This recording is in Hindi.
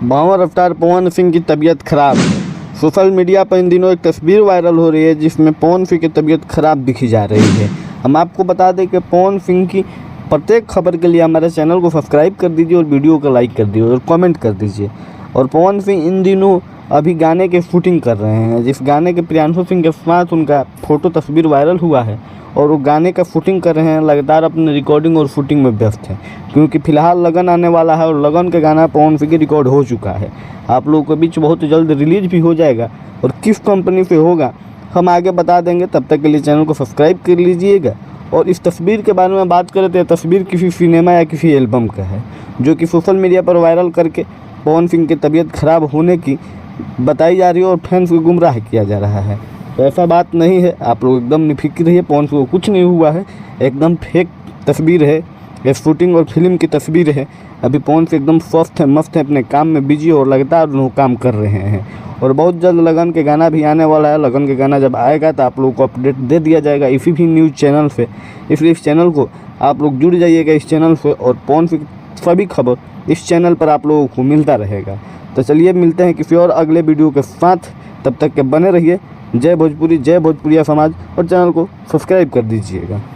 बावर रफ्तार पवन सिंह की तबीयत खराब। सोशल मीडिया पर इन दिनों एक तस्वीर वायरल हो रही है जिसमें पवन सिंह की तबीयत खराब दिखी जा रही है। हम आपको बता दें कि पवन सिंह की प्रत्येक खबर के लिए हमारे चैनल को सब्सक्राइब कर दीजिए और वीडियो को लाइक कर दीजिए और कमेंट कर दीजिए। और पवन सिंह इन दिनों अभी गाने की शूटिंग कर रहे हैं, जिस गाने के प्रियांशु सिंह के साथ उनका फ़ोटो तस्वीर वायरल हुआ है और वो गाने का शूटिंग कर रहे हैं। लगातार अपने रिकॉर्डिंग और शूटिंग में व्यस्त हैं क्योंकि फ़िलहाल लगन आने वाला है और लगन का गाना पवन सिंह की रिकॉर्ड हो चुका है। आप लोगों के बीच बहुत जल्द रिलीज भी हो जाएगा और किस कंपनी से होगा हम आगे बता देंगे। तब तक के लिए चैनल को सब्सक्राइब कर लीजिएगा। और इस तस्वीर के बारे में बात करें तो तस्वीर किसी सिनेमा या किसी एल्बम का है जो कि सोशल मीडिया पर वायरल करके पवन सिंह की तबीयत खराब होने की बताई जा रही है और फैंस को गुमराह किया जा रहा है। तो ऐसा बात नहीं है, आप लोग एकदम निफिक्र रहिए। पवन सिंह को कुछ नहीं हुआ है, एकदम फेक तस्वीर है, ये शूटिंग और फिल्म की तस्वीर है। अभी पवन सिंह एकदम स्वस्थ है, मस्त है, अपने काम में बिजी और लगातार वो काम कर रहे हैं। और बहुत जल्द लगन के गाना भी आने वाला है। लगन के गाना जब आएगा तो आप लोगों को अपडेट दे दिया जाएगा इसी भी न्यूज़ चैनल से। इसलिए इस चैनल को आप लोग जुड़ जाइएगा इस चैनल से और पवन सिंह सभी खबर इस चैनल पर आप लोगों को मिलता रहेगा। तो चलिए मिलते हैं किसी और अगले वीडियो के साथ, तब तक के बने रहिए। जय भोजपुरी, जय भोजपुरिया समाज, और चैनल को सब्सक्राइब कर दीजिएगा।